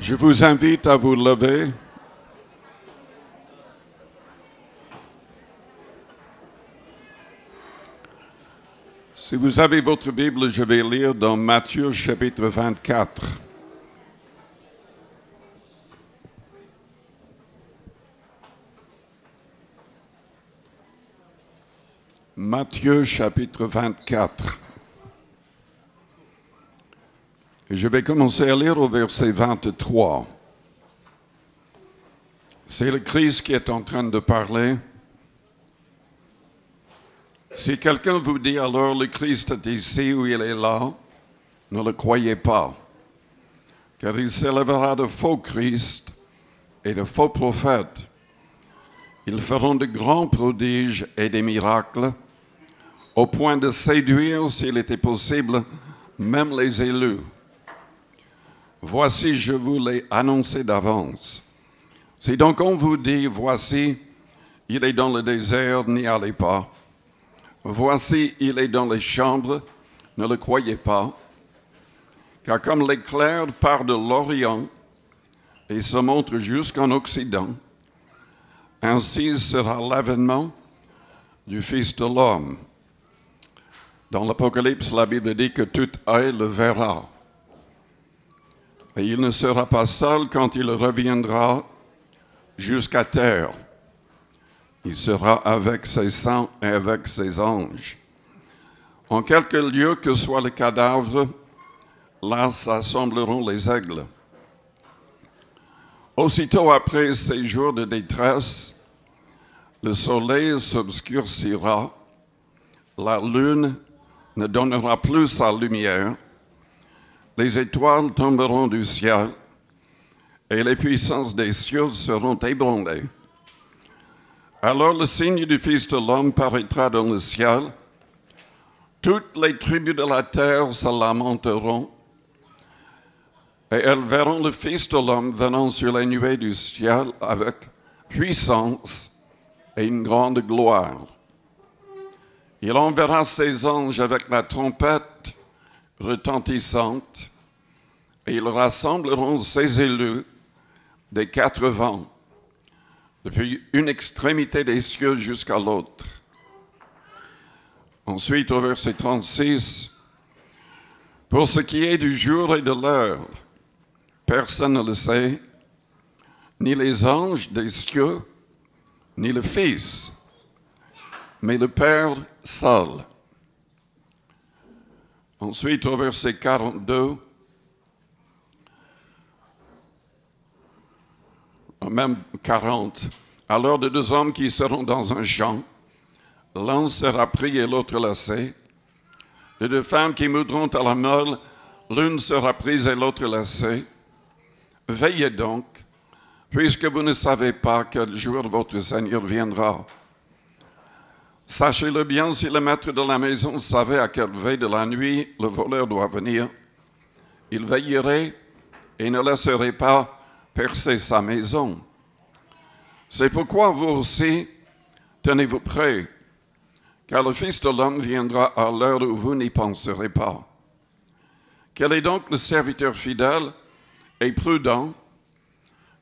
Je vous invite à vous lever. Si vous avez votre Bible, je vais lire dans Matthieu chapitre 24. Matthieu chapitre 24. Et je vais commencer à lire au verset 23. C'est le Christ qui est en train de parler. Si quelqu'un vous dit alors le Christ est ici ou il est là, ne le croyez pas, car il s'élèvera de faux Christ et de faux prophètes. Ils feront de grands prodiges et des miracles, au point de séduire, s'il était possible, même les élus. Voici, je vous l'ai annoncé d'avance. Si donc on vous dit, voici, il est dans le désert, n'y allez pas. Voici, il est dans les chambres, ne le croyez pas. Car comme l'éclair part de l'Orient et se montre jusqu'en Occident, ainsi sera l'avènement du Fils de l'homme. Dans l'Apocalypse, la Bible dit que tout œil le verra. Et il ne sera pas seul quand il reviendra jusqu'à terre. Il sera avec ses saints et avec ses anges. En quelque lieu que soit le cadavre, là s'assembleront les aigles. Aussitôt après ces jours de détresse, le soleil s'obscurcira, la lune ne donnera plus sa lumière, les étoiles tomberont du ciel et les puissances des cieux seront ébranlées. Alors le signe du Fils de l'homme paraîtra dans le ciel. Toutes les tribus de la terre se lamenteront et elles verront le Fils de l'homme venant sur les nuées du ciel avec puissance et une grande gloire. Il enverra ses anges avec la trompette retentissante, et ils rassembleront ses élus des quatre vents, depuis une extrémité des cieux jusqu'à l'autre. Ensuite, au verset 36, « Pour ce qui est du jour et de l'heure, personne ne le sait, ni les anges des cieux, ni le Fils, mais le Père seul. » Ensuite, au verset 42, même 40, « Alors de deux hommes qui seront dans un champ, l'un sera pris et l'autre laissé. De deux femmes qui moudront à la meule, l'une sera prise et l'autre laissée. Veillez donc, puisque vous ne savez pas quel jour votre Seigneur viendra. Sachez-le bien, si le maître de la maison savait à quelle veille de la nuit le voleur doit venir, il veillerait et ne laisserait pas percer sa maison. C'est pourquoi vous aussi, tenez-vous prêts, car le Fils de l'homme viendra à l'heure où vous n'y penserez pas. Quel est donc le serviteur fidèle et prudent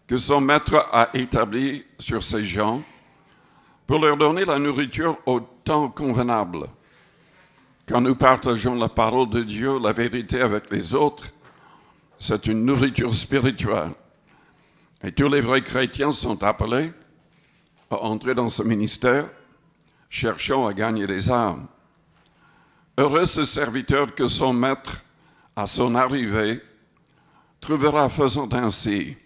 que son maître a établi sur ses gens pour leur donner la nourriture au temps convenable? Quand nous partageons la parole de Dieu, la vérité avec les autres, c'est une nourriture spirituelle. Et tous les vrais chrétiens sont appelés à entrer dans ce ministère, cherchant à gagner des âmes. Heureux ce serviteur que son maître, à son arrivée, trouvera faisant ainsi.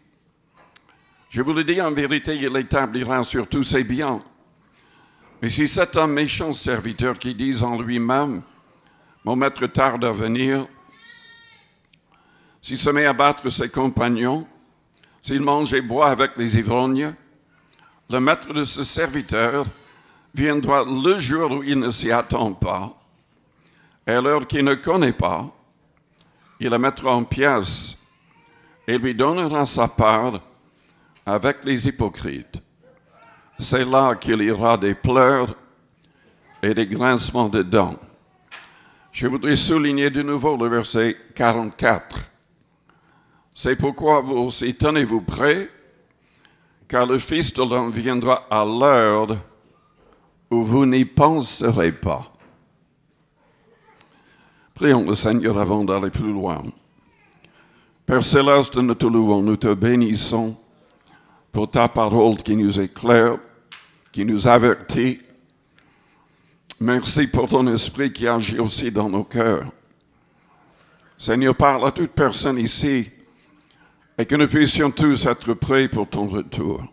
Je vous le dis en vérité, il établira sur tous ses biens. Mais si c'est un méchant serviteur qui dit en lui-même, « Mon maître tarde à venir », s'il se met à battre ses compagnons, s'il mange et boit avec les ivrognes, le maître de ce serviteur viendra le jour où il ne s'y attend pas, et à l'heure qu'il ne connaît pas, il le mettra en pièces et lui donnera sa part avec les hypocrites. C'est là qu'il y aura des pleurs et des grincements de dents. Je voudrais souligner de nouveau le verset 44. C'est pourquoi vous aussi tenez-vous prêts, car le Fils de l'homme viendra à l'heure où vous n'y penserez pas. Prions le Seigneur avant d'aller plus loin. Père Céleste, nous te louons, nous te bénissons pour ta parole qui nous éclaire, qui nous avertit. Merci pour ton esprit qui agit aussi dans nos cœurs. Seigneur, parle à toute personne ici et que nous puissions tous être prêts pour ton retour.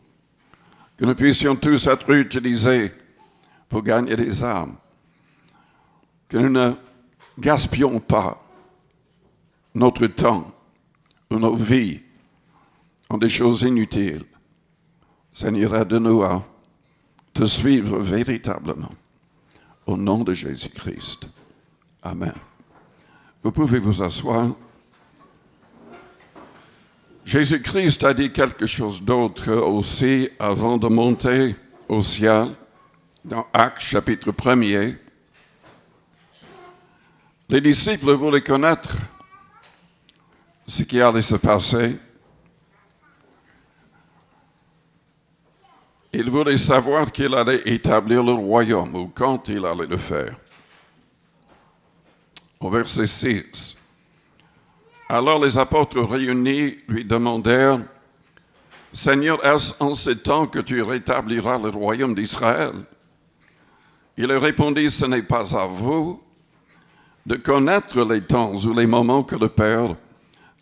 Que nous puissions tous être utilisés pour gagner des âmes. Que nous ne gaspillons pas notre temps ou nos vies en des choses inutiles. Seigneur, aide-nous à te suivre véritablement. Au nom de Jésus-Christ. Amen. Vous pouvez vous asseoir. Jésus-Christ a dit quelque chose d'autre aussi avant de monter au ciel, dans Actes chapitre 1er. Les disciples voulaient connaître ce qui allait se passer. Ils voulaient savoir qu'il allait établir le royaume ou quand il allait le faire. Au verset 6. Alors les apôtres réunis lui demandèrent, « Seigneur, est-ce en ce temps que tu rétabliras le royaume d'Israël ?» Il leur répondit, « Ce n'est pas à vous de connaître les temps ou les moments que le Père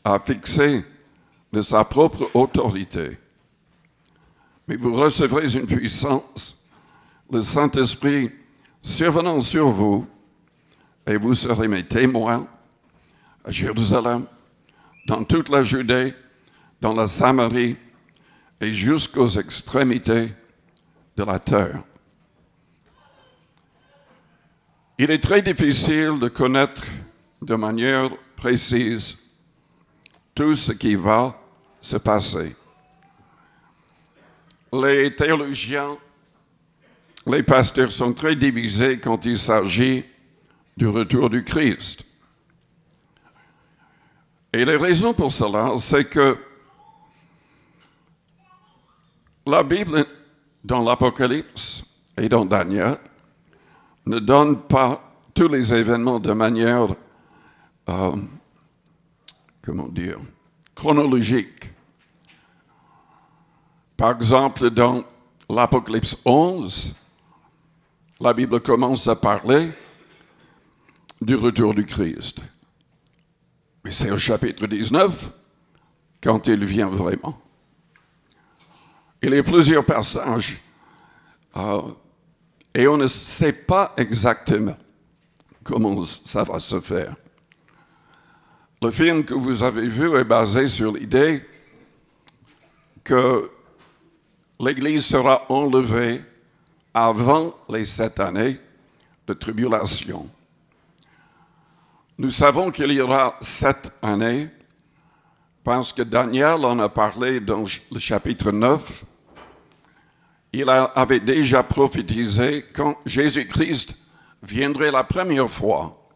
a fixés de sa propre autorité. Mais vous recevrez une puissance, le Saint-Esprit survenant sur vous, et vous serez mes témoins à Jérusalem, dans toute la Judée, dans la Samarie et jusqu'aux extrémités de la terre. » Il est très difficile de connaître de manière précise tout ce qui va se passer. Les théologiens, les pasteurs sont très divisés quand il s'agit du retour du Christ. Et les raisons pour cela, c'est que la Bible, dans l'Apocalypse et dans Daniel, ne donne pas tous les événements de manière, chronologique. Par exemple, dans l'Apocalypse 11, la Bible commence à parler du retour du Christ. Mais c'est au chapitre 19 quand il vient vraiment. Il y a plusieurs passages et on ne sait pas exactement comment ça va se faire. Le film que vous avez vu est basé sur l'idée que l'Église sera enlevée avant les 7 années de tribulation. Nous savons qu'il y aura 7 années parce que Daniel en a parlé dans le chapitre 9. Il avait déjà prophétisé quand Jésus-Christ viendrait la première fois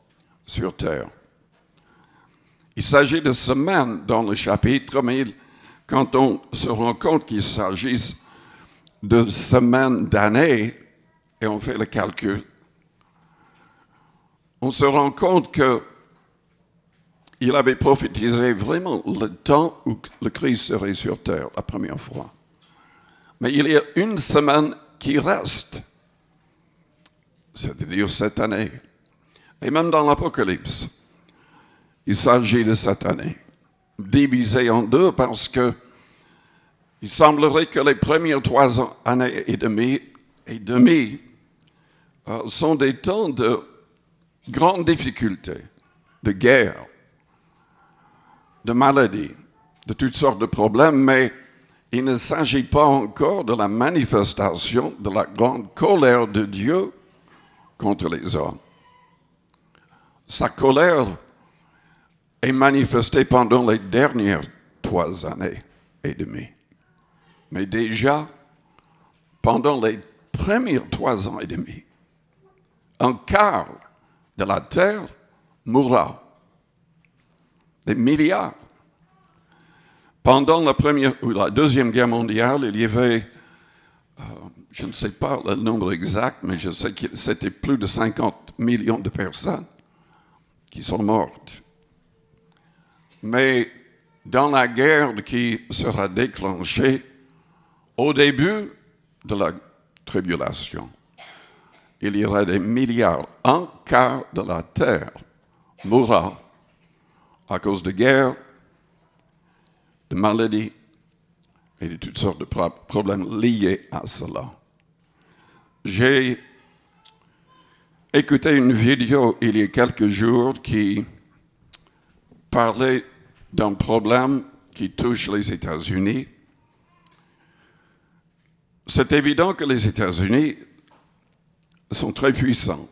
sur terre. Il s'agit de semaines dans le chapitre, mais quand on se rend compte qu'il s'agit de semaines, d'années, et on fait le calcul, on se rend compte qu'il avait prophétisé vraiment le temps où le Christ serait sur terre la première fois. Mais il y a une semaine qui reste, c'est-à-dire cette année. Et même dans l'Apocalypse, il s'agit de cette année, divisée en deux parce que il semblerait que les premières 3 années et demie sont des temps de grandes difficultés, de guerre, de maladies, de toutes sortes de problèmes, mais il ne s'agit pas encore de la manifestation de la grande colère de Dieu contre les hommes. Sa colère est manifestée pendant les dernières 3 années et demie. Mais déjà, pendant les premières 3 ans et demi, un quart de la terre mourra. Des milliards. Pendant la Première ou la Deuxième Guerre mondiale, il y avait, je ne sais pas le nombre exact, mais je sais que c'était plus de 50 millions de personnes qui sont mortes. Mais dans la guerre qui sera déclenchée, au début de la tribulation, il y aura des milliards, un quart de la terre mourra à cause de guerres, de maladies et de toutes sortes de problèmes liés à cela. J'ai écouté une vidéo il y a quelques jours qui parlait d'un problème qui touche les États-Unis. C'est évident que les États-Unis sont très puissants.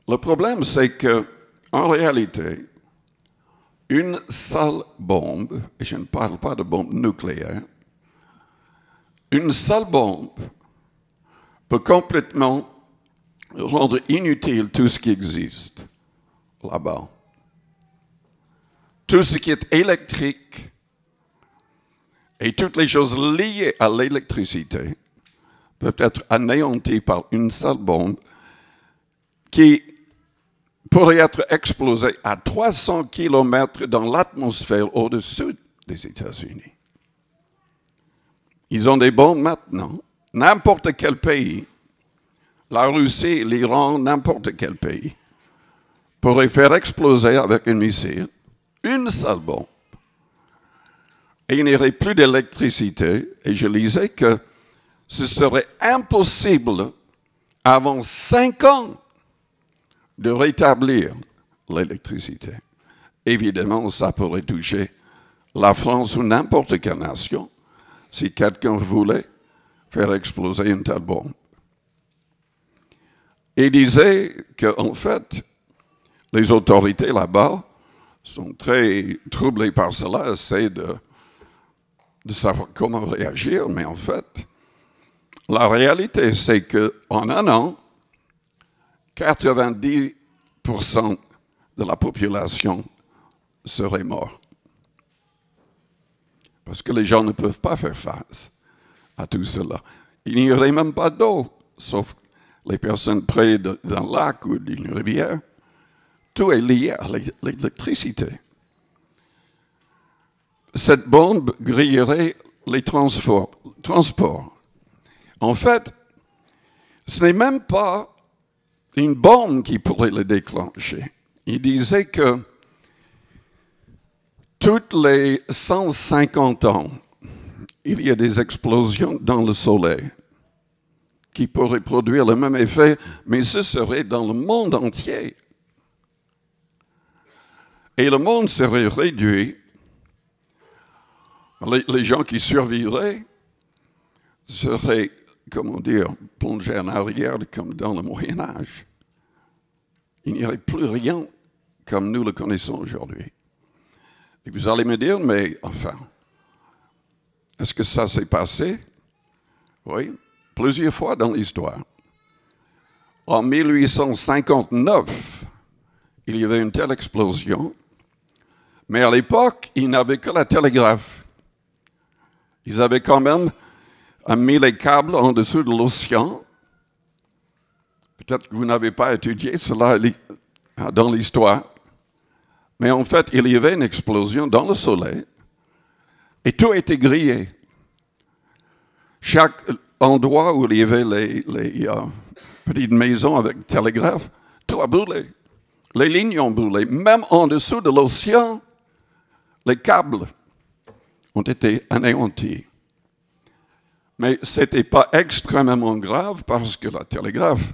Le problème, c'est qu'en réalité, une seule bombe, et je ne parle pas de bombe nucléaire, une seule bombe peut complètement rendre inutile tout ce qui existe là-bas. Tout ce qui est électrique et toutes les choses liées à l'électricité peuvent être anéanties par une seule bombe qui pourrait être explosée à 300 km dans l'atmosphère au-dessus des États-Unis. Ils ont des bombes maintenant. N'importe quel pays, la Russie, l'Iran, n'importe quel pays, pourrait faire exploser avec un missile une seule bombe. Et il n'y aurait plus d'électricité. Et je lisais que ce serait impossible avant 5 ans de rétablir l'électricité. Évidemment, ça pourrait toucher la France ou n'importe quelle nation si quelqu'un voulait faire exploser une telle bombe. Il disait qu'en fait, les autorités là-bas sont très troublées par cela, essaient de savoir comment réagir, mais en fait, la réalité, c'est qu'en un an, 90% de la population serait morte. Parce que les gens ne peuvent pas faire face à tout cela. Il n'y aurait même pas d'eau, sauf les personnes près d'un lac ou d'une rivière. Tout est lié à l'électricité. Cette bombe grillerait les transports. En fait, ce n'est même pas une bombe qui pourrait le déclencher. Il disait que toutes les 150 ans, il y a des explosions dans le Soleil qui pourraient produire le même effet, mais ce serait dans le monde entier. Et le monde serait réduit. Les gens qui survivraient seraient, comment dire, plongés en arrière comme dans le Moyen-Âge. Il n'y aurait plus rien comme nous le connaissons aujourd'hui. Et vous allez me dire, mais enfin, est-ce que ça s'est passé? Oui, plusieurs fois dans l'histoire. En 1859, il y avait une telle explosion, mais à l'époque, ils n'avaient que la télégraphe. Ils avaient quand même mis les câbles en dessous de l'océan. Peut-être que vous n'avez pas étudié cela dans l'histoire. Mais en fait, il y avait une explosion dans le Soleil et tout était grillé. Chaque endroit où il y avait les petites maisons avec télégraphe, tout a brûlé. Les lignes ont brûlé. Même en dessous de l'océan, les câbles ont été anéantis. Mais ce n'était pas extrêmement grave parce que la télégraphe,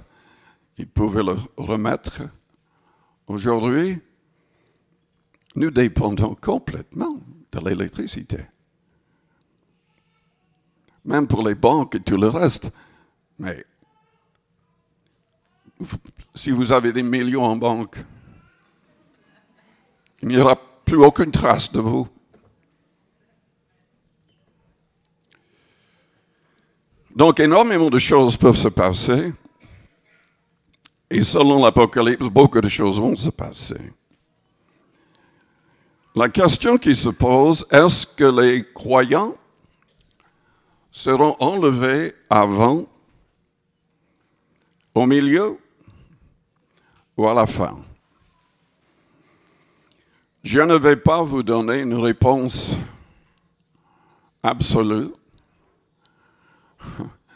ils pouvaient le remettre. Aujourd'hui, nous dépendons complètement de l'électricité. Même pour les banques et tout le reste. Mais si vous avez des millions en banque, il n'y aura plus aucune trace de vous. Donc, énormément de choses peuvent se passer. Et selon l'Apocalypse, beaucoup de choses vont se passer. La question qui se pose, est-ce que les croyants seront enlevés avant, au milieu ou à la fin? Je ne vais pas vous donner une réponse absolue.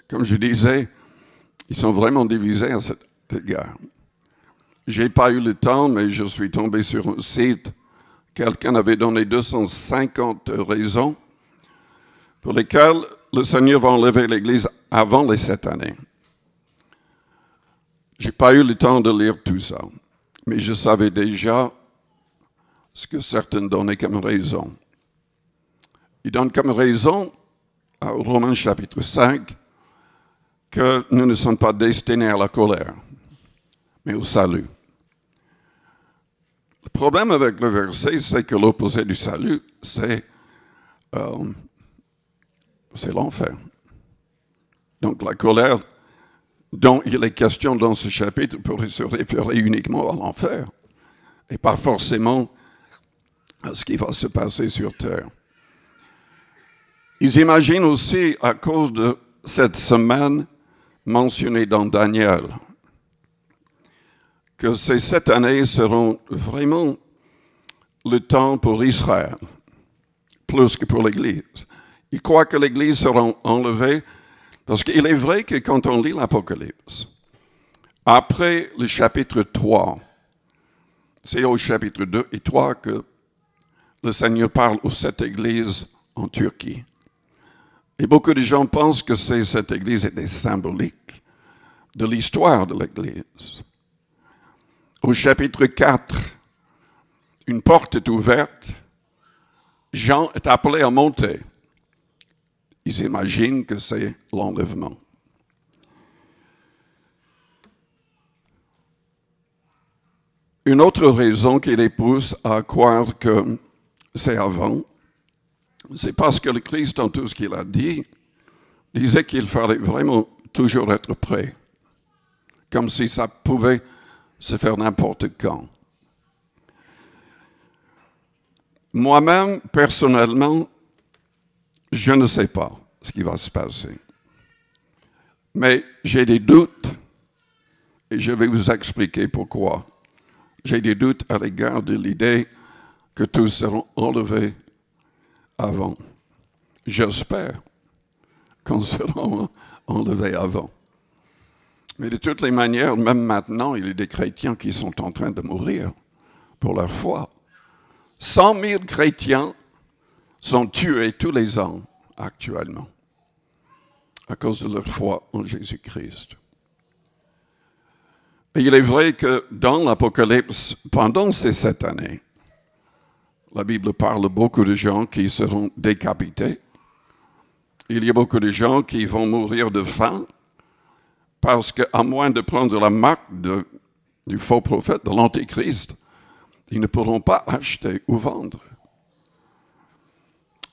Comme je disais, ils sont vraiment divisés à cet égard. Je n'ai pas eu le temps, mais je suis tombé sur un site. Quelqu'un avait donné 250 raisons pour lesquelles le Seigneur va enlever l'Église avant les 7 années. Je n'ai pas eu le temps de lire tout ça, mais je savais déjà ce que certains donnaient comme raison. Ils donnent comme raison, à Romains chapitre 5, que nous ne sommes pas destinés à la colère, mais au salut. Le problème avec le verset, c'est que l'opposé du salut, c'est l'enfer. Donc la colère dont il est question dans ce chapitre pourrait se référer uniquement à l'enfer et pas forcément à ce qui va se passer sur terre. Ils imaginent aussi, à cause de cette semaine mentionnée dans Daniel, que ces 7 années seront vraiment le temps pour Israël, plus que pour l'Église. Ils croient que l'Église sera enlevée, parce qu'il est vrai que quand on lit l'Apocalypse, après le chapitre 3, c'est au chapitre 2 et 3 que le Seigneur parle aux 7 églises en Turquie. Et beaucoup de gens pensent que cette église était symbolique de l'histoire de l'Église. Au chapitre 4, une porte est ouverte. Jean est appelé à monter. Ils imaginent que c'est l'enlèvement. Une autre raison qui les pousse à croire que c'est avant, c'est parce que le Christ, dans tout ce qu'il a dit, disait qu'il fallait vraiment toujours être prêt, comme si ça pouvait se faire n'importe quand. Moi-même, personnellement, je ne sais pas ce qui va se passer. Mais j'ai des doutes, et je vais vous expliquer pourquoi. J'ai des doutes à l'égard de l'idée que tous seront enlevés avant. J'espère qu'on sera enlevés avant. Mais de toutes les manières, même maintenant, il y a des chrétiens qui sont en train de mourir pour leur foi. 100 000 chrétiens sont tués tous les ans actuellement à cause de leur foi en Jésus-Christ. Et il est vrai que dans l'Apocalypse, pendant ces 7 années, la Bible parle de beaucoup de gens qui seront décapités. Il y a beaucoup de gens qui vont mourir de faim parce qu'à moins de prendre la marque du faux prophète, de l'Antéchrist, ils ne pourront pas acheter ou vendre.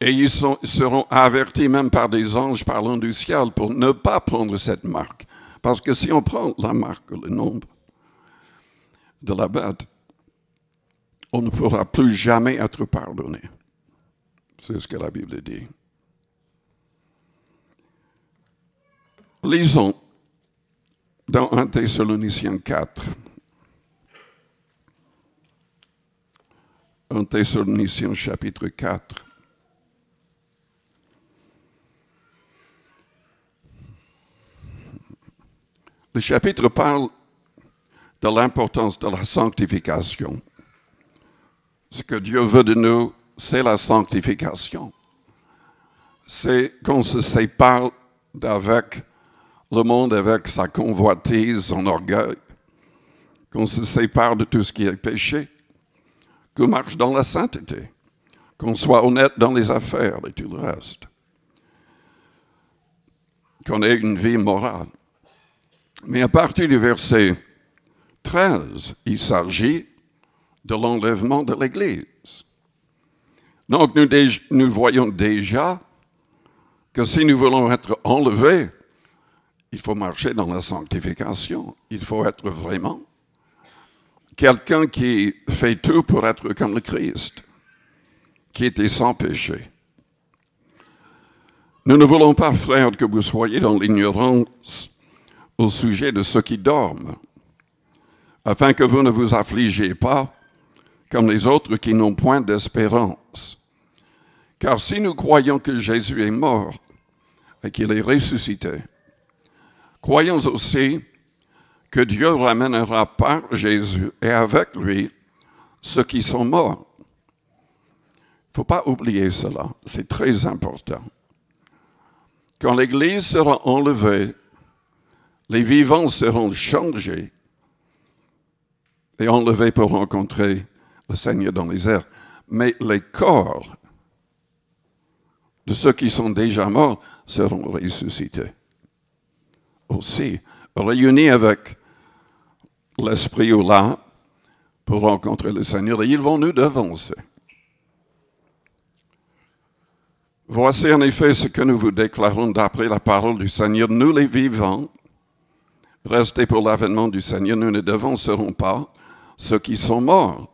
Et ils seront avertis même par des anges parlant du ciel pour ne pas prendre cette marque. Parce que si on prend la marque, le nombre de la bête, on ne pourra plus jamais être pardonné. C'est ce que la Bible dit. Lisons dans 1 Thessaloniciens 4. 1 Thessaloniciens chapitre 4. Le chapitre parle de l'importance de la sanctification. Ce que Dieu veut de nous, c'est la sanctification. C'est qu'on se sépare d'avec le monde, avec sa convoitise, son orgueil, qu'on se sépare de tout ce qui est péché, qu'on marche dans la sainteté, qu'on soit honnête dans les affaires et tout le reste, qu'on ait une vie morale. Mais à partir du verset 13, il s'agit de l'enlèvement de l'Église. Donc nous voyons déjà que si nous voulons être enlevés, il faut marcher dans la sanctification. Il faut être vraiment quelqu'un qui fait tout pour être comme le Christ. qui était sans péché. Nous ne voulons pas, frères, que vous soyez dans l'ignorance au sujet de ceux qui dorment, afin que vous ne vous affligiez pas comme les autres qui n'ont point d'espérance. Car si nous croyons que Jésus est mort et qu'il est ressuscité, croyons aussi que Dieu ramènera par Jésus et avec lui ceux qui sont morts. Il ne faut pas oublier cela, c'est très important. Quand l'Église sera enlevée, les vivants seront changés et enlevés pour rencontrer le Seigneur dans les airs. Mais les corps de ceux qui sont déjà morts seront ressuscités. Aussi, réunis avec l'esprit ou l'âme pour rencontrer le Seigneur, et ils vont nous devancer. Voici en effet ce que nous vous déclarons d'après la parole du Seigneur. Nous les vivants, restés pour l'avènement du Seigneur, nous ne devancerons pas ceux qui sont morts.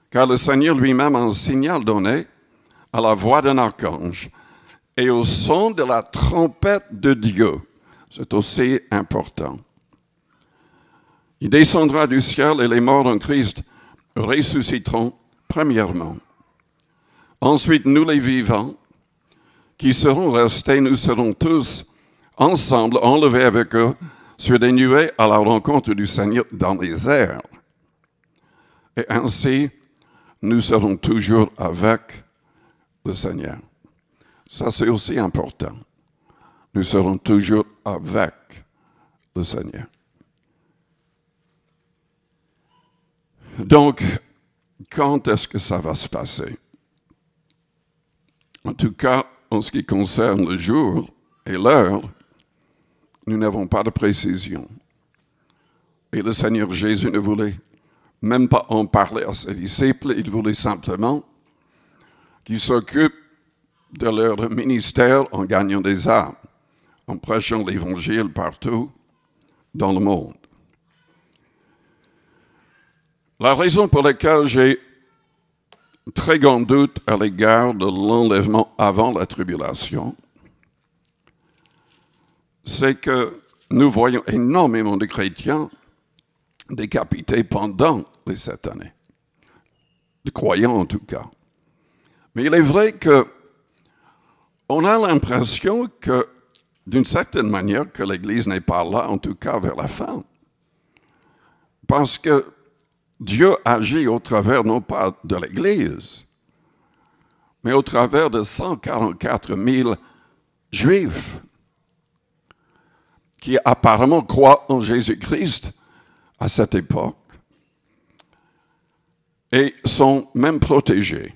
Car le Seigneur lui-même a un signal donné à la voix d'un archange et au son de la trompette de Dieu. C'est aussi important. Il descendra du ciel et les morts en Christ ressusciteront premièrement. Ensuite, nous les vivants, qui seront restés, nous serons tous ensemble enlevés avec eux sur des nuées à la rencontre du Seigneur dans les airs. Et ainsi, nous serons toujours avec le Seigneur. Ça, c'est aussi important. Nous serons toujours avec le Seigneur. Donc, quand est-ce que ça va se passer? En tout cas, en ce qui concerne le jour et l'heure, nous n'avons pas de précision. Et le Seigneur Jésus ne voulait même pas en parler à ses disciples, il voulait simplement qu'ils s'occupent de leur ministère en gagnant des âmes, en prêchant l'Évangile partout dans le monde. La raison pour laquelle j'ai très grand doute à l'égard de l'enlèvement avant la tribulation, c'est que nous voyons énormément de chrétiens décapités pendant les 7 années, de croyants en tout cas. Mais il est vrai qu'on a l'impression que, d'une certaine manière, que l'Église n'est pas là, en tout cas vers la fin. Parce que Dieu agit au travers, non pas de l'Église, mais au travers de 144 000 Juifs qui apparemment croient en Jésus-Christ à cette époque et sont même protégés.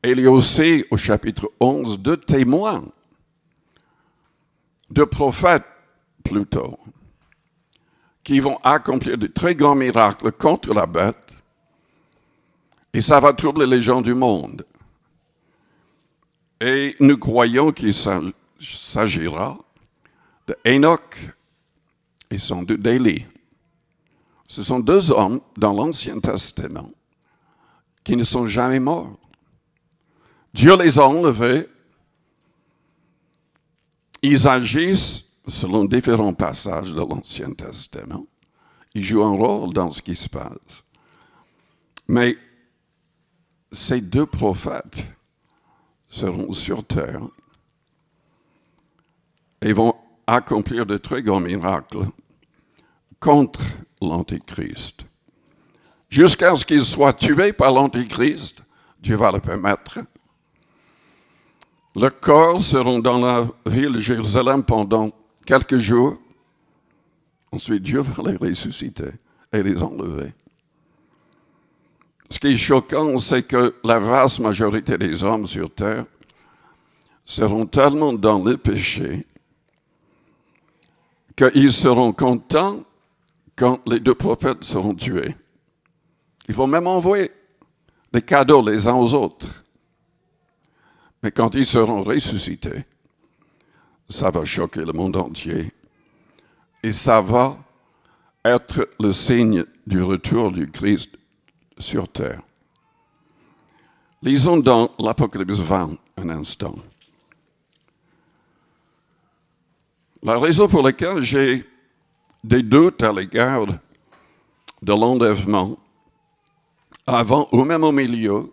Et il y a aussi, au chapitre 11, 2 témoins, 2 prophètes plutôt, qui vont accomplir de très grands miracles contre la bête, et ça va troubler les gens du monde. Et nous croyons qu'il s'agira de Enoch et sans doute d'Élie. Ce sont 2 hommes dans l'Ancien Testament qui ne sont jamais morts. Dieu les a enlevés. Ils agissent selon différents passages de l'Ancien Testament. Ils jouent un rôle dans ce qui se passe. Mais ces 2 prophètes seront sur terre et vont accomplir de très grands miracles contre l'Antéchrist. Jusqu'à ce qu'ils soient tués par l'Antéchrist, Dieu va le permettre. Leurs corps seront dans la ville de Jérusalem pendant quelques jours. Ensuite, Dieu va les ressusciter et les enlever. Ce qui est choquant, c'est que la vaste majorité des hommes sur terre seront tellement dans le péché qu'ils seront contents quand les 2 prophètes seront tués. Ils vont même envoyer des cadeaux les uns aux autres. Mais quand ils seront ressuscités, ça va choquer le monde entier. Et ça va être le signe du retour du Christ sur terre. Lisons dans l'Apocalypse 20 un instant. La raison pour laquelle j'ai des doutes à l'égard de l'enlèvement, avant ou même au milieu,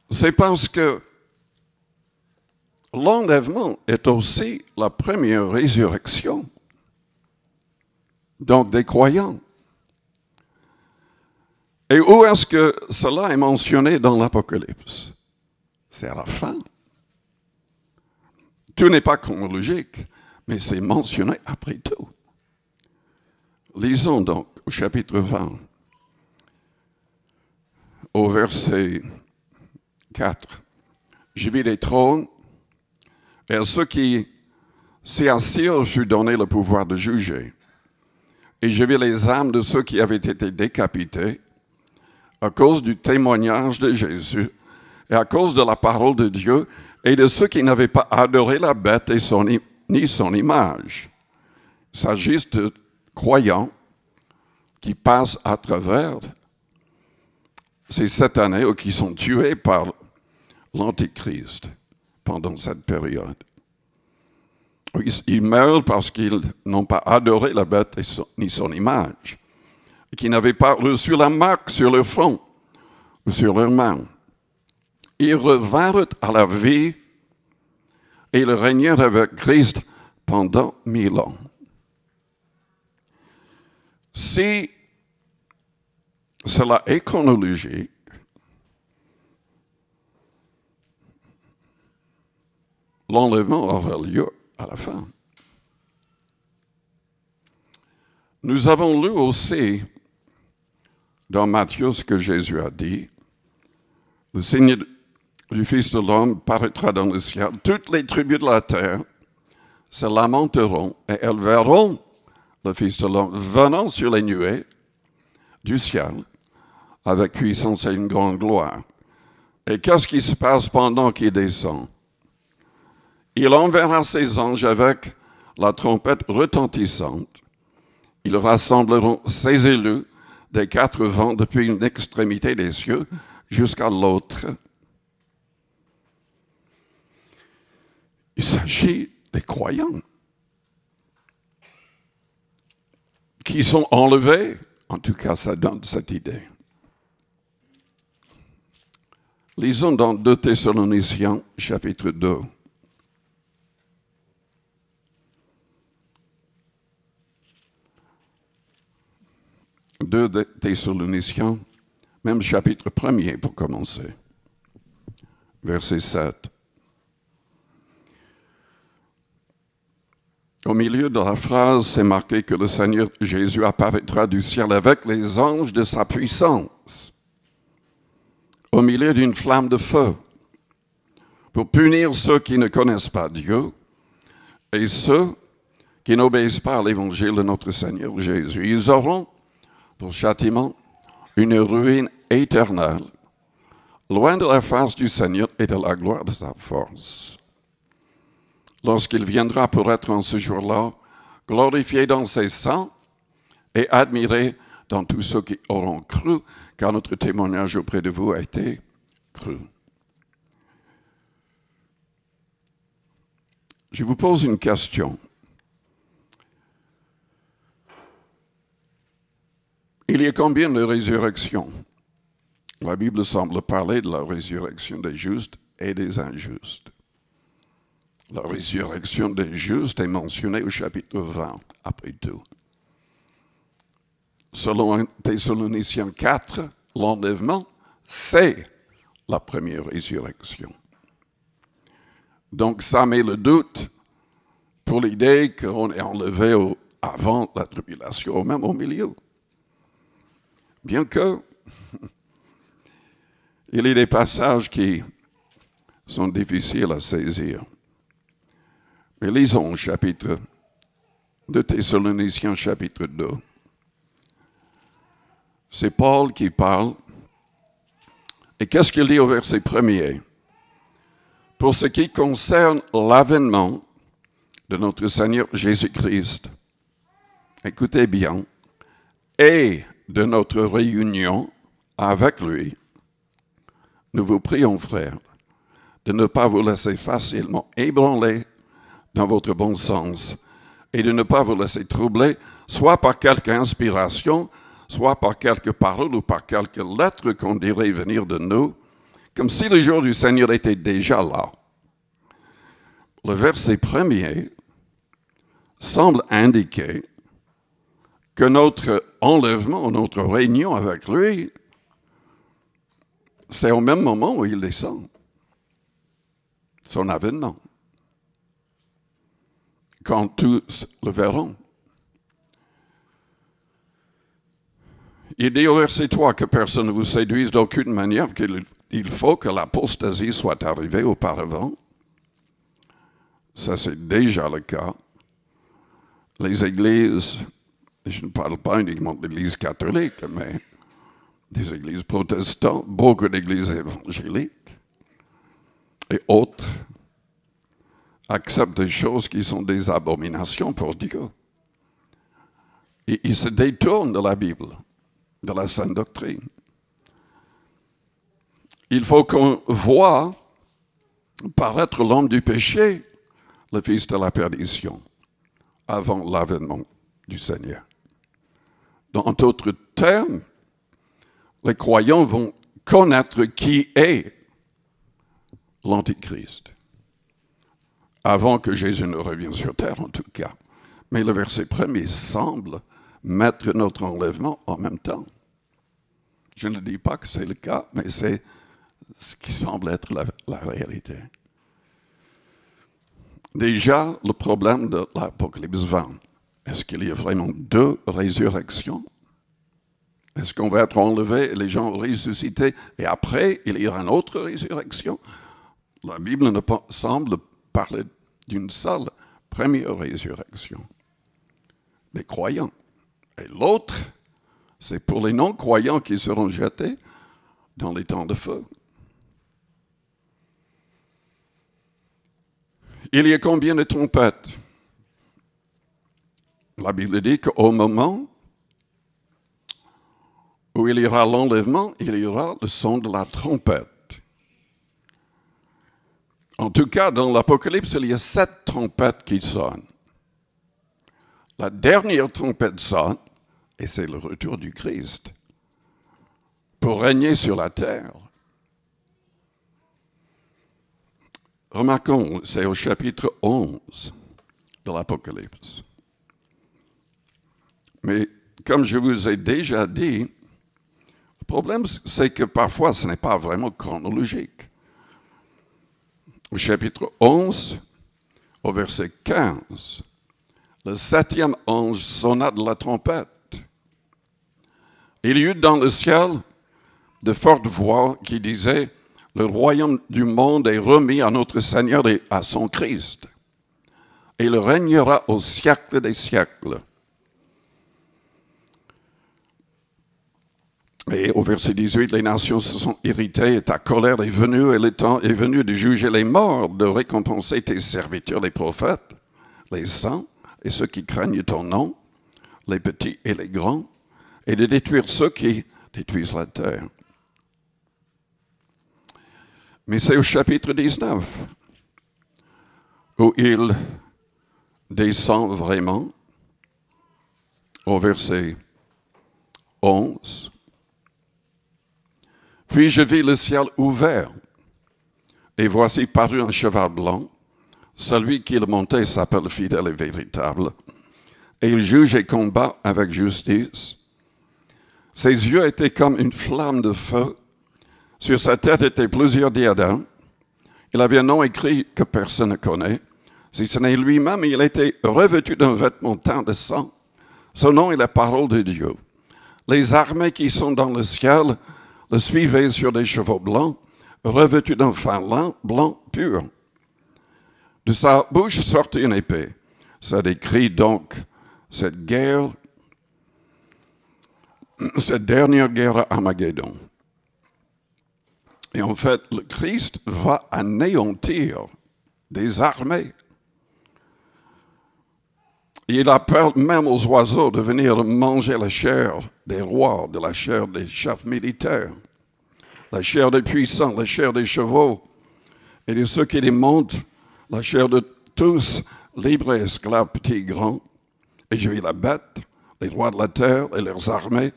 c'est parce que l'enlèvement est aussi la première résurrection, donc des croyants. Et où est-ce que cela est mentionné dans l'Apocalypse? C'est à la fin. Tout n'est pas chronologique, mais c'est mentionné après tout. Lisons donc au chapitre 20, au verset 4. J'ai vu des trônes, et à ceux qui s'y assirent fut donné le pouvoir de juger. Et j'ai vu les âmes de ceux qui avaient été décapités à cause du témoignage de Jésus et à cause de la parole de Dieu et de ceux qui n'avaient pas adoré la bête et ni son image. Il s'agit de croyants qui passent à travers ces 7 années ou qui sont tués par l'Antichrist pendant cette période. Ils meurent parce qu'ils n'ont pas adoré la bête ni son image, et qui n'avaient pas reçu la marque sur leur front ou sur leurs mains. Ils revinrent à la vie et ils régnèrent avec Christ pendant 1000 ans. Si cela est chronologique, l'enlèvement aura lieu à la fin. Nous avons lu aussi dans Matthieu ce que Jésus a dit. Le signe du Fils de l'homme paraîtra dans le ciel. Toutes les tribus de la terre se lamenteront et elles verront le Fils de l'homme venant sur les nuées du ciel avec puissance et une grande gloire. Et qu'est-ce qui se passe pendant qu'il descend? Il enverra ses anges avec la trompette retentissante. Ils rassembleront ses élus des 4 vents depuis une extrémité des cieux jusqu'à l'autre. Il s'agit des croyants qui sont enlevés. En tout cas, ça donne cette idée. Lisons dans 2 Thessaloniciens, chapitre 2. 2 Thessaloniciens, même chapitre 1er pour commencer, verset 7. Au milieu de la phrase, c'est marqué que le Seigneur Jésus apparaîtra du ciel avec les anges de sa puissance, au milieu d'une flamme de feu, pour punir ceux qui ne connaissent pas Dieu et ceux qui n'obéissent pas à l'évangile de notre Seigneur Jésus. Ils auront pour châtiment une ruine éternelle, loin de la face du Seigneur et de la gloire de sa force. Lorsqu'il viendra pour être en ce jour-là, glorifié dans ses saints et admiré dans tous ceux qui auront cru, car notre témoignage auprès de vous a été cru. Je vous pose une question. Il y a combien de résurrections? La Bible semble parler de la résurrection des justes et des injustes. La résurrection des justes est mentionnée au chapitre 20, après tout. Selon Thessaloniciens 4, l'enlèvement, c'est la première résurrection. Donc ça met le doute pour l'idée qu'on est enlevé avant la tribulation, ou même au milieu. Bien que il y a des passages qui sont difficiles à saisir. Mais lisons au chapitre de Thessaloniciens, chapitre 2. C'est Paul qui parle. Et qu'est-ce qu'il dit au verset 1er? Pour ce qui concerne l'avènement de notre Seigneur Jésus-Christ, écoutez bien, et de notre réunion avec lui, nous vous prions, frères, de ne pas vous laisser facilement ébranler dans votre bon sens et de ne pas vous laisser troubler, soit par quelque inspiration, soit par quelques paroles ou par quelques lettres qu'on dirait venir de nous, comme si le jour du Seigneur était déjà là. Le verset premier semble indiquer que notre enlèvement, notre réunion avec lui, c'est au même moment où il descend. Son avènement. Quand tous le verront. Il dit au verset 3 que personne ne vous séduise d'aucune manière, qu'il faut que l'apostasie soit arrivée auparavant. Ça, c'est déjà le cas. Les églises, je ne parle pas uniquement de l'Église catholique, mais des églises protestantes, beaucoup d'églises évangéliques et autres, acceptent des choses qui sont des abominations pour Dieu. Et ils se détournent de la Bible, de la sainte doctrine. Il faut qu'on voie paraître l'homme du péché, le fils de la perdition, avant l'avènement du Seigneur. Dans d'autres termes, les croyants vont connaître qui est l'Antichrist, avant que Jésus ne revienne sur terre en tout cas. Mais le verset premier semble mettre notre enlèvement en même temps. Je ne dis pas que c'est le cas, mais c'est ce qui semble être la réalité. Déjà, le problème de l'Apocalypse 20, est-ce qu'il y a vraiment deux résurrections? Est-ce qu'on va être enlevé et les gens ressuscités et après, il y aura une autre résurrection? La Bible ne semble parler d'une seule première résurrection des croyants. Et l'autre, c'est pour les non-croyants qui seront jetés dans les temps de feu. Il y a combien de trompettes? La Bible dit qu'au moment où il y aura l'enlèvement, il y aura le son de la trompette. En tout cas, dans l'Apocalypse, il y a 7 trompettes qui sonnent. La dernière trompette sonne, et c'est le retour du Christ, pour régner sur la terre. Remarquons, c'est au chapitre 11 de l'Apocalypse. Mais comme je vous ai déjà dit, le problème, c'est que parfois, ce n'est pas vraiment chronologique. Au chapitre 11, au verset 15, le 7e ange sonna de la trompette. Il y eut dans le ciel de fortes voix qui disaient « Le royaume du monde est remis à notre Seigneur et à son Christ, et il régnera au siècle des siècles. » Et au verset 18, les nations se sont irritées et ta colère est venue et le temps est venu de juger les morts, de récompenser tes serviteurs, les prophètes, les saints et ceux qui craignent ton nom, les petits et les grands, et de détruire ceux qui détruisent la terre. Mais c'est au chapitre 19 où il descend vraiment, au verset 11. Puis je vis le ciel ouvert, et voici parut un cheval blanc. Celui qui le montait s'appelle fidèle et véritable, et il juge et combat avec justice. Ses yeux étaient comme une flamme de feu. Sur sa tête étaient plusieurs diadèmes. Il avait un nom écrit que personne ne connaît. Si ce n'est lui-même, il était revêtu d'un vêtement teint de sang. Son nom est la parole de Dieu. Les armées qui sont dans le ciel le suivaient sur des chevaux blancs, revêtus d'un fin lin blanc pur. De sa bouche sortait une épée. Ça décrit donc cette guerre, cette dernière guerre à Armageddon. Et en fait, le Christ va anéantir des armées. Il a peur même aux oiseaux de venir manger la chair des rois, de la chair des chefs militaires, la chair des puissants, la chair des chevaux et de ceux qui les montent, la chair de tous, libres et esclaves, petits et grands. Et je vis la bête, les rois de la terre et leurs armées,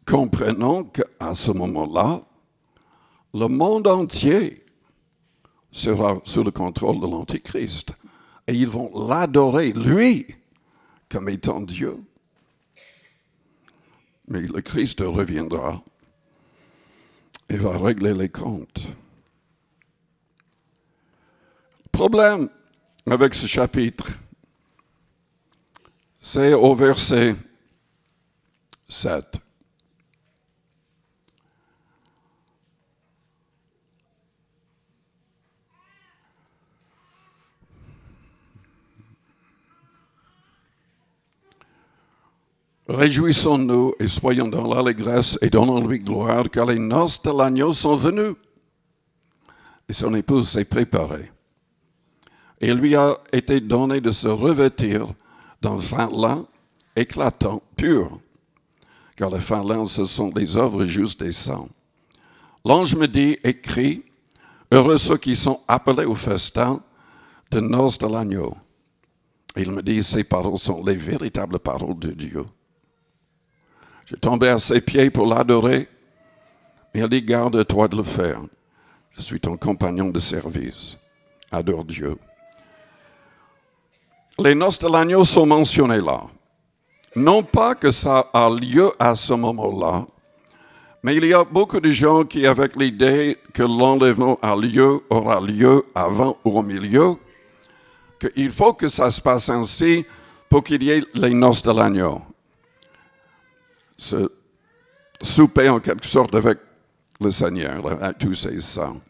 comprenant qu'à ce moment-là, le monde entier sera sous le contrôle de l'Antichrist. Et ils vont l'adorer, lui, comme étant Dieu. Mais le Christ reviendra et va régler les comptes. Le problème avec ce chapitre, c'est au verset 7. Réjouissons-nous et soyons dans l'allégresse et donnons-lui gloire, car les noces de l'agneau sont venues. Et son épouse s'est préparée. Et il lui a été donné de se revêtir d'un fin lin éclatant, pur, car le fin lin, ce sont les œuvres justes des saints. L'ange me dit, écrit, heureux ceux qui sont appelés au festin de noces de l'agneau. Et il me dit, ces paroles sont les véritables paroles de Dieu. J'ai tombé à ses pieds pour l'adorer, mais il dit, garde-toi de le faire. Je suis ton compagnon de service. Adore Dieu. Les noces de l'agneau sont mentionnées là. Non pas que ça a lieu à ce moment-là, mais il y a beaucoup de gens qui, avec l'idée que l'enlèvement aura lieu avant ou au milieu, qu'il faut que ça se passe ainsi pour qu'il y ait les noces de l'agneau. Se souper en quelque sorte avec le Seigneur, avec tous ses saints.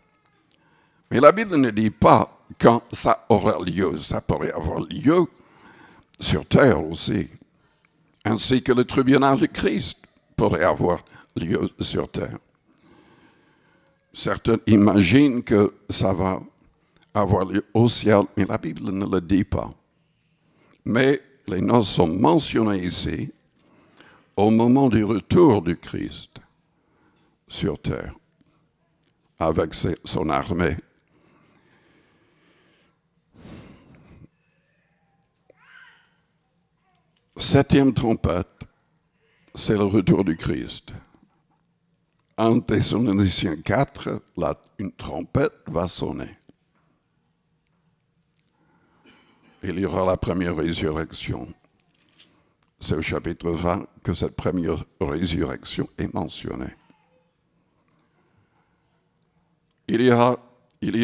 Mais la Bible ne dit pas quand ça aura lieu. Ça pourrait avoir lieu sur terre aussi, ainsi que le tribunal de Christ pourrait avoir lieu sur terre. Certains imaginent que ça va avoir lieu au ciel, mais la Bible ne le dit pas. Mais les noces sont mentionnées ici au moment du retour du Christ sur terre, avec son armée. Septième trompette, c'est le retour du Christ. En Thessaloniciens 4, une trompette va sonner. Il y aura la première résurrection. C'est au chapitre 20 que cette première résurrection est mentionnée. Il y a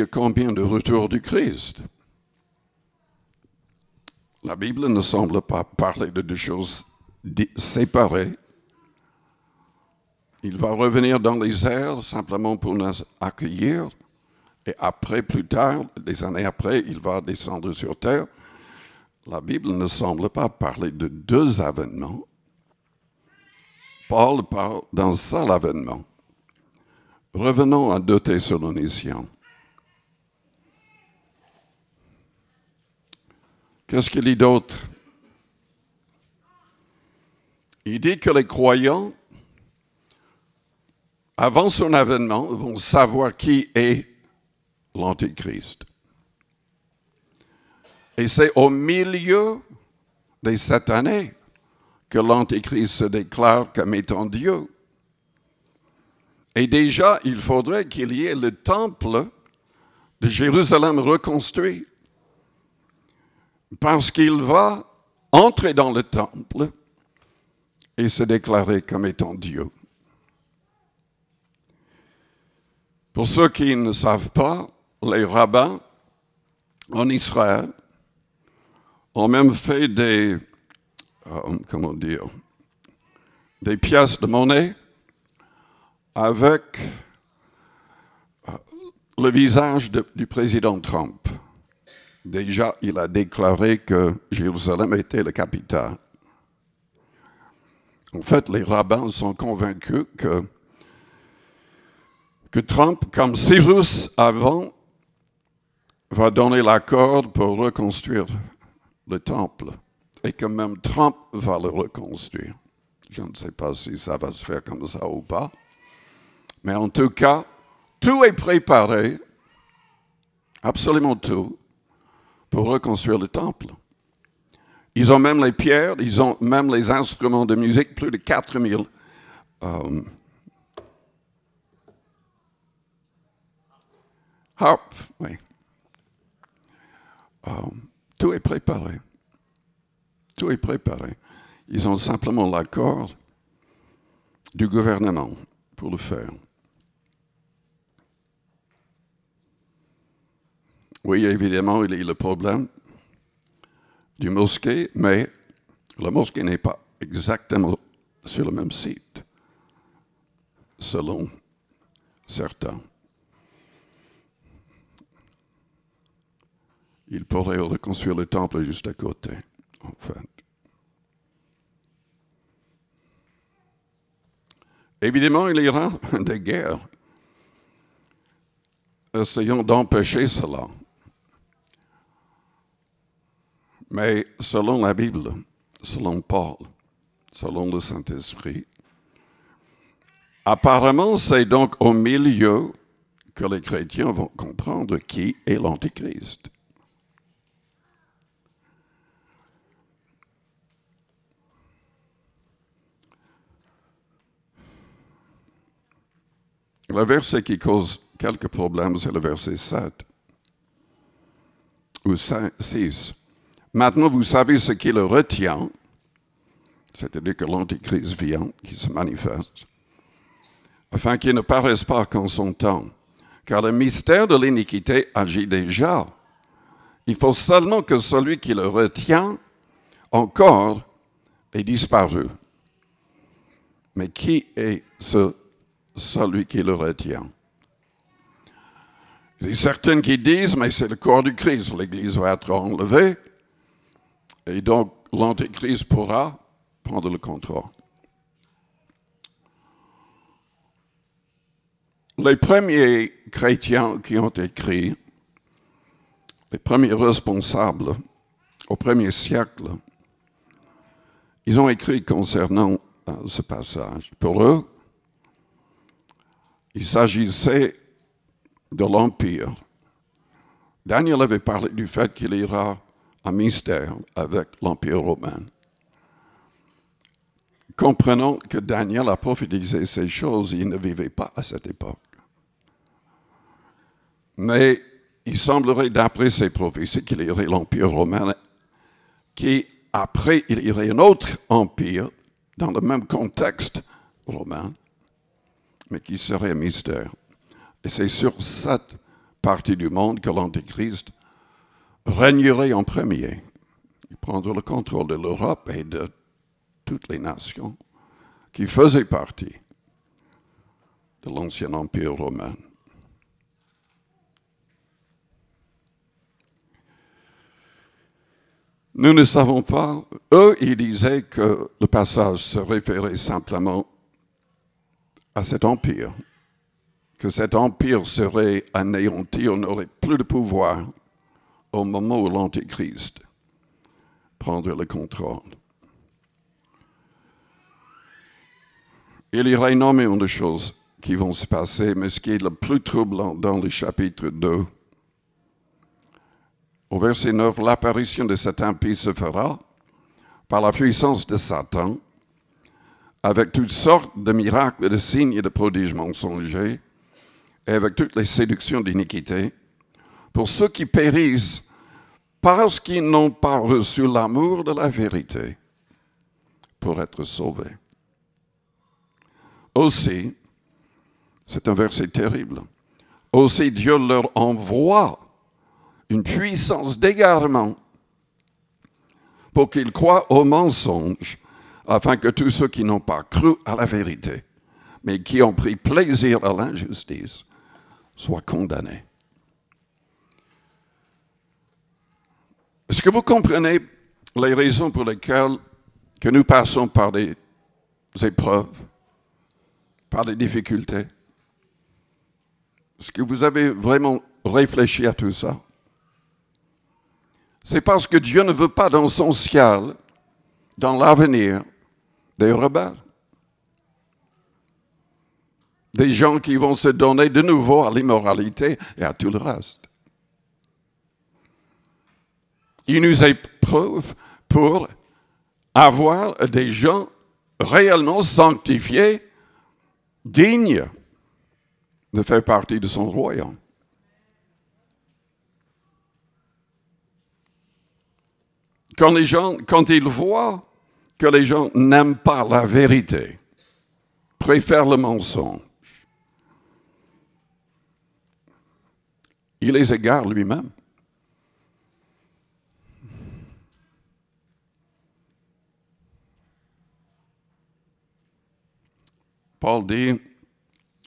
combien de retours du Christ? La Bible ne semble pas parler de deux choses séparées. Il va revenir dans les airs simplement pour nous accueillir. Et après, plus tard, des années après, il va descendre sur terre. La Bible ne semble pas parler de deux avènements. Paul parle d'un seul avènement. Revenons à 2 Thessaloniciens. Qu'est-ce qu'il dit d'autre? Il dit que les croyants, avant son avènement, vont savoir qui est l'Antéchrist. Et c'est au milieu de cette année que l'Antéchrist se déclare comme étant Dieu. Et déjà, il faudrait qu'il y ait le temple de Jérusalem reconstruit. Parce qu'il va entrer dans le temple et se déclarer comme étant Dieu. Pour ceux qui ne savent pas, les rabbins en Israël ont même fait des pièces de monnaie avec le visage du président Trump. Déjà, il a déclaré que Jérusalem était la capitale. En fait, les rabbins sont convaincus que Trump, comme Cyrus avant, va donner l'accord pour reconstruire le temple et que même Trump va le reconstruire. Je ne sais pas si ça va se faire comme ça ou pas. Mais en tout cas, tout est préparé, absolument tout, pour reconstruire le temple. Ils ont même les pierres, ils ont même les instruments de musique, plus de 4000 harpes. Oui. Tout est préparé. Tout est préparé. Ils ont simplement l'accord du gouvernement pour le faire. Oui, évidemment, il y a le problème du mosquée, mais la mosquée n'est pas exactement sur le même site, selon certains. Il pourrait reconstruire le temple juste à côté, en fait. Évidemment, il y aura des guerres. Essayons d'empêcher cela. Mais selon la Bible, selon Paul, selon le Saint-Esprit, apparemment, c'est donc au milieu que les chrétiens vont comprendre qui est l'Antéchrist. Le verset qui cause quelques problèmes, c'est le verset 7 ou 6. Maintenant, vous savez ce qui le retient, c'est-à-dire que l'Antéchrist vient, qui se manifeste, afin qu'il ne paraisse pas qu'en son temps, car le mystère de l'iniquité agit déjà. Il faut seulement que celui qui le retient encore ait disparu. Mais qui est celui qui le retient? Il y a certains qui disent, mais c'est le corps du Christ, l'Église va être enlevée, et donc l'Antéchrist pourra prendre le contrôle. Les premiers chrétiens qui ont écrit, les premiers responsables au premier siècle, ils ont écrit concernant ce passage. Pour eux, il s'agissait de l'Empire. Daniel avait parlé du fait qu'il y aura un mystère avec l'Empire romain. Comprenons que Daniel a prophétisé ces choses, il ne vivait pas à cette époque. Mais il semblerait, d'après ces prophéties, qu'il y aurait l'Empire romain, qui, après, il y aurait un autre empire, dans le même contexte romain, mais qui serait un mystère. Et c'est sur cette partie du monde que l'Antéchrist régnerait en premier. Il prendrait le contrôle de l'Europe et de toutes les nations qui faisaient partie de l'ancien empire romain. Nous ne savons pas. Eux, ils disaient que le passage se référait simplement à cet empire, que cet empire serait anéanti, on n'aurait plus de pouvoir au moment où l'Antéchrist prendrait le contrôle. Il y aura énormément de choses qui vont se passer, mais ce qui est le plus troublant dans le chapitre 2, au verset 9, l'apparition de cet impie se fera par la puissance de Satan, avec toutes sortes de miracles, de signes et de prodiges mensongers, et avec toutes les séductions d'iniquité, pour ceux qui périssent parce qu'ils n'ont pas reçu l'amour de la vérité pour être sauvés. Aussi, c'est un verset terrible, aussi Dieu leur envoie une puissance d'égarement pour qu'ils croient au mensonge, afin que tous ceux qui n'ont pas cru à la vérité, mais qui ont pris plaisir à l'injustice, soient condamnés. Est-ce que vous comprenez les raisons pour lesquelles que nous passons par des épreuves, par des difficultés? Est-ce que vous avez vraiment réfléchi à tout ça? C'est parce que Dieu ne veut pas dans son ciel dans l'avenir des rebelles. Des gens qui vont se donner de nouveau à l'immoralité et à tout le reste. Il nous éprouve pour avoir des gens réellement sanctifiés, dignes de faire partie de son royaume. Quand ils voient que les gens n'aiment pas la vérité, préfèrent le mensonge, il les égare lui-même. Paul dit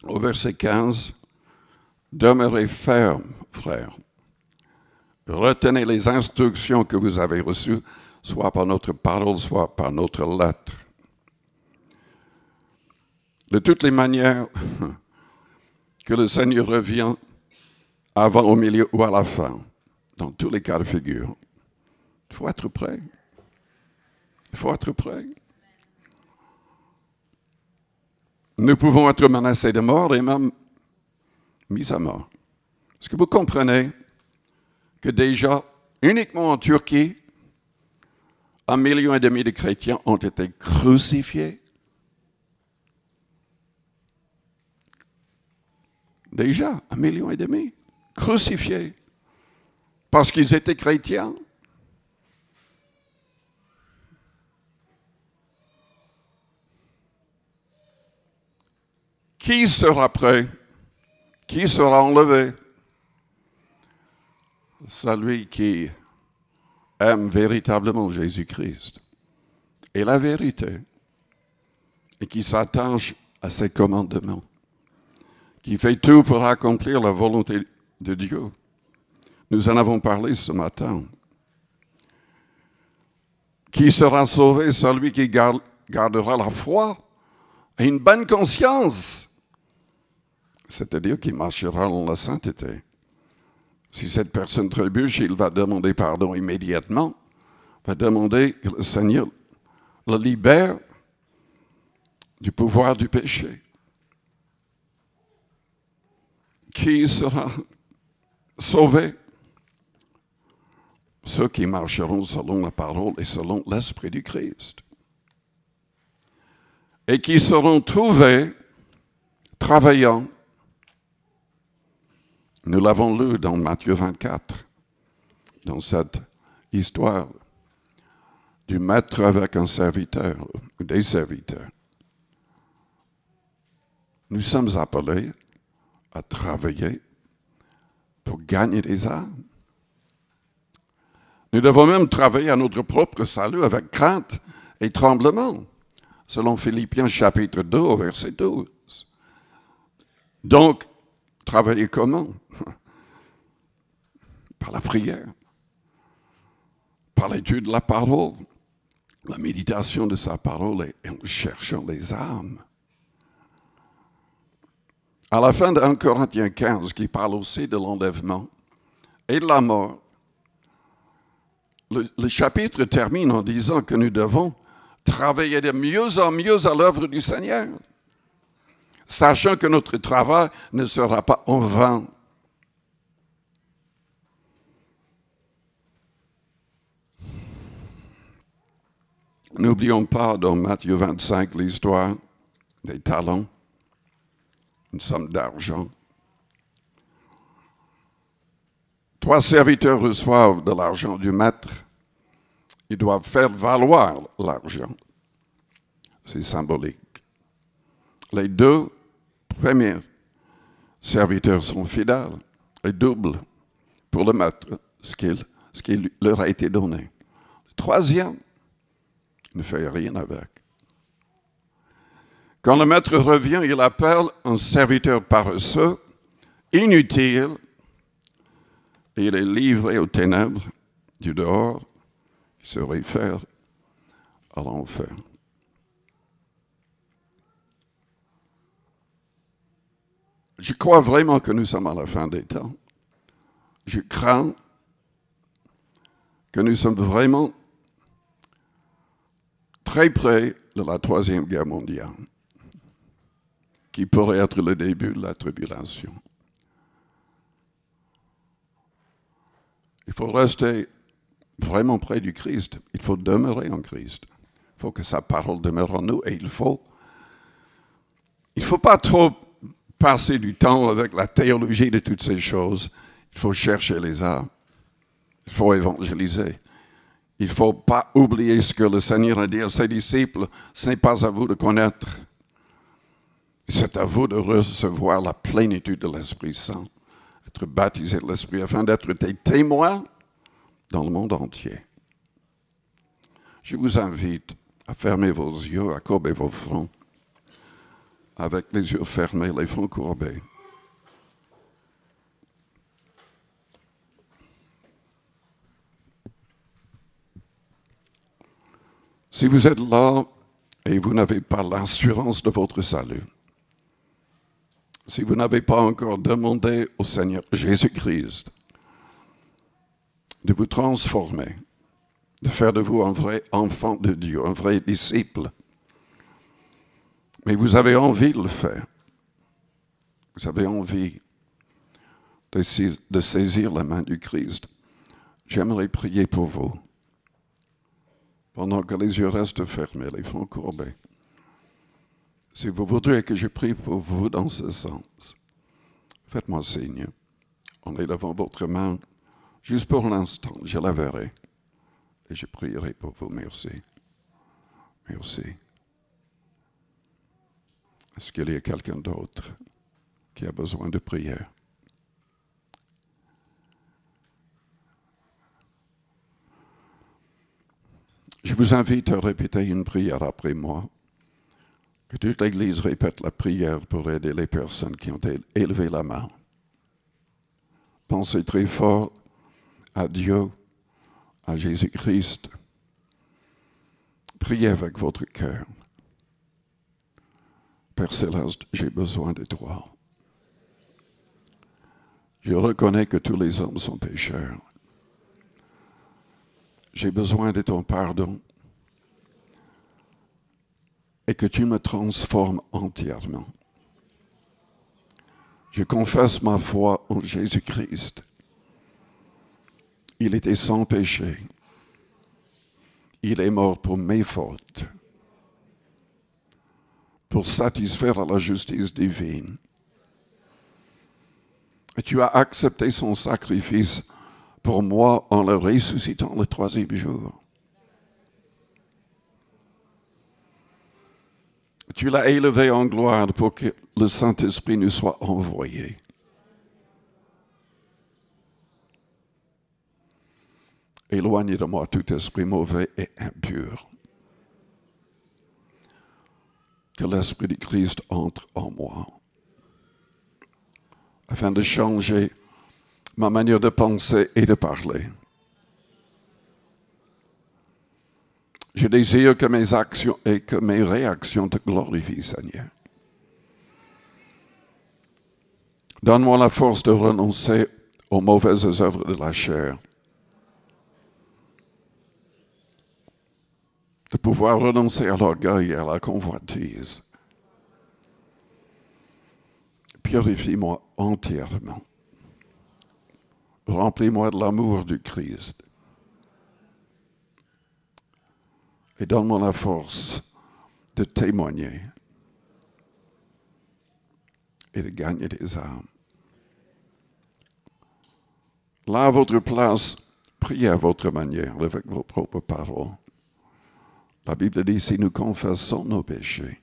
au verset 15, « Demeurez fermes, frères. Retenez les instructions que vous avez reçues, soit par notre parole, soit par notre lettre. » De toutes les manières que le Seigneur revient avant, au milieu ou à la fin, dans tous les cas de figure, il faut être prêt. Il faut être prêt. Nous pouvons être menacés de mort et même mis à mort. Est-ce que vous comprenez que déjà, uniquement en Turquie, 1,5 million de chrétiens ont été crucifiés? Déjà, 1,5 million crucifiés parce qu'ils étaient chrétiens. Qui sera prêt? Qui sera enlevé? Celui qui aime véritablement Jésus-Christ et la vérité et qui s'attache à ses commandements, qui fait tout pour accomplir la volonté de Dieu. Nous en avons parlé ce matin. Qui sera sauvé? Celui qui gardera la foi et une bonne conscience, c'est-à-dire qui marchera dans la sainteté. Si cette personne trébuche, il va demander pardon immédiatement, va demander que le Seigneur le libère du pouvoir du péché. Qui sera sauvé? Ceux qui marcheront selon la parole et selon l'Esprit du Christ. Et qui seront trouvés travaillant. Nous l'avons lu dans Matthieu 24, dans cette histoire du maître avec un serviteur, ou des serviteurs. Nous sommes appelés à travailler pour gagner des âmes. Nous devons même travailler à notre propre salut avec crainte et tremblement, selon Philippiens chapitre 2 au verset 12. Donc, travailler comment? Par la prière, par l'étude de la parole, la méditation de sa parole et en cherchant les âmes. À la fin de 1 Corinthiens 15, qui parle aussi de l'enlèvement et de la mort, le chapitre termine en disant que nous devons travailler de mieux en mieux à l'œuvre du Seigneur, sachant que notre travail ne sera pas en vain. N'oublions pas dans Matthieu 25 l'histoire des talents, une somme d'argent. 3 serviteurs reçoivent de l'argent du maître. Ils doivent faire valoir l'argent. C'est symbolique. Les 2 premiers serviteurs sont fidèles et doublent pour le maître ce qui leur a été donné. Le 3e ne fait rien avec. Quand le maître revient, il appelle un serviteur paresseux, inutile, et il est livré aux ténèbres du dehors, qui se réfère à l'enfer. Je crois vraiment que nous sommes à la fin des temps. Je crains que nous sommes vraiment très près de la Troisième Guerre mondiale, qui pourrait être le début de la tribulation. Il faut rester vraiment près du Christ. Il faut demeurer en Christ. Il faut que sa parole demeure en nous et il faut pas trop passer du temps avec la théologie de toutes ces choses. Il faut chercher les âmes. Il faut évangéliser. Il ne faut pas oublier ce que le Seigneur a dit à ses disciples. Ce n'est pas à vous de connaître. C'est à vous de recevoir la plénitude de l'Esprit Saint. Être baptisé de l'Esprit afin d'être des témoins dans le monde entier. Je vous invite à fermer vos yeux, à courber vos fronts, avec les yeux fermés, les fronts courbés. Si vous êtes là et vous n'avez pas l'assurance de votre salut, si vous n'avez pas encore demandé au Seigneur Jésus-Christ de vous transformer, de faire de vous un vrai enfant de Dieu, un vrai disciple, mais vous avez envie de le faire, vous avez envie de saisir la main du Christ, j'aimerais prier pour vous, pendant que les yeux restent fermés, les fronts courbés. Si vous voudriez que je prie pour vous dans ce sens, faites-moi signe. En élevant votre main, juste pour l'instant, je la verrai. Et je prierai pour vous. Merci. Merci. Est-ce qu'il y a quelqu'un d'autre qui a besoin de prière? Je vous invite à répéter une prière après moi. Que toute l'Église répète la prière pour aider les personnes qui ont élevé la main. Pensez très fort à Dieu, à Jésus-Christ. Priez avec votre cœur. Père Céleste, j'ai besoin de toi. Je reconnais que tous les hommes sont pécheurs. J'ai besoin de ton pardon et que tu me transformes entièrement. Je confesse ma foi en Jésus-Christ. Il était sans péché. Il est mort pour mes fautes, pour satisfaire à la justice divine. Et tu as accepté son sacrifice pour moi en le ressuscitant le troisième jour. Tu l'as élevé en gloire pour que le Saint-Esprit nous soit envoyé. Éloignez de moi tout esprit mauvais et impur. Que l'Esprit du Christ entre en moi, afin de changer ma manière de penser et de parler. Je désire que mes actions et que mes réactions te glorifient, Seigneur. Donne-moi la force de renoncer aux mauvaises œuvres de la chair, de pouvoir renoncer à l'orgueil et à la convoitise. Purifie-moi entièrement. Remplis-moi de l'amour du Christ. Et donne-moi la force de témoigner et de gagner des âmes. Là, à votre place, priez à votre manière, avec vos propres paroles. La Bible dit, si nous confessons nos péchés,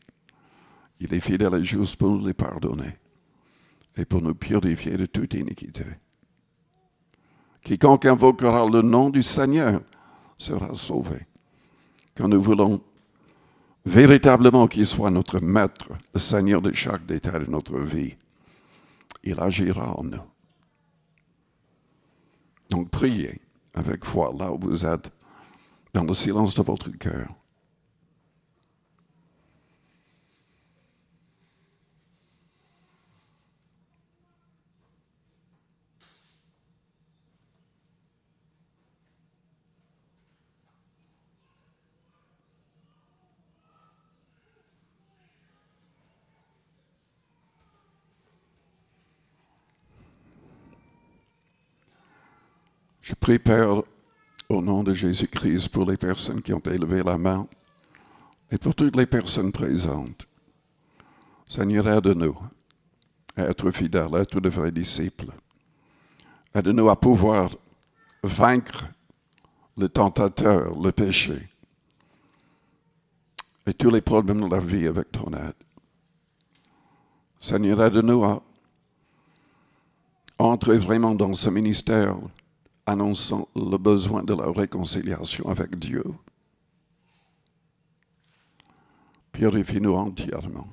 il est fidèle et juste pour nous les pardonner et pour nous purifier de toute iniquité. Quiconque invoquera le nom du Seigneur sera sauvé. Quand nous voulons véritablement qu'il soit notre maître, le Seigneur de chaque détail de notre vie, il agira en nous. Donc priez avec foi là où vous êtes, dans le silence de votre cœur. Je prie, Père, au nom de Jésus-Christ, pour les personnes qui ont élevé la main et pour toutes les personnes présentes. Seigneur, aide-nous à être fidèles, à être de vrais disciples. Aide-nous à pouvoir vaincre le tentateur, le péché et tous les problèmes de la vie avec ton aide. Seigneur, aide-nous à entrer vraiment dans ce ministère, annonçant le besoin de la réconciliation avec Dieu. Purifie-nous entièrement.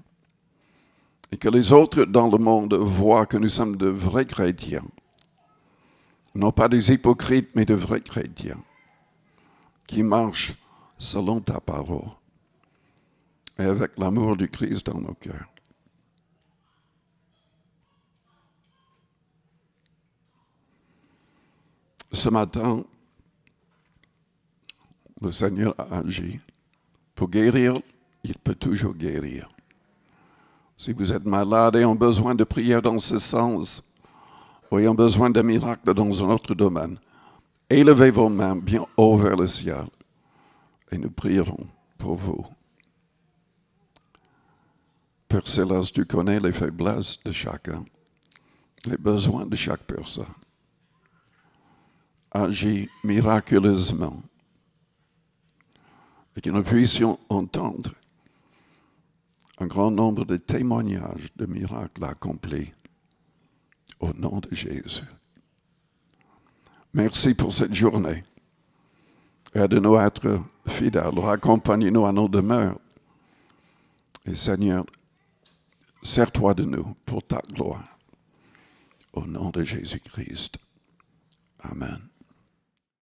Et que les autres dans le monde voient que nous sommes de vrais chrétiens. Non pas des hypocrites, mais de vrais chrétiens. Qui marchent selon ta parole. Et avec l'amour du Christ dans nos cœurs. Ce matin, le Seigneur a agi. Pour guérir, il peut toujours guérir. Si vous êtes malade et avez besoin de prière dans ce sens, ou avez besoin d'un miracle dans un autre domaine, élevez vos mains bien haut vers le ciel et nous prierons pour vous. Père Céleste, tu connais les faiblesses de chacun, les besoins de chaque personne. Agis miraculeusement et que nous puissions entendre un grand nombre de témoignages de miracles accomplis au nom de Jésus. Merci pour cette journée. Aide-nous à être fidèles, accompagne-nous à nos demeures. Et Seigneur, sers-toi de nous pour ta gloire. Au nom de Jésus-Christ. Amen.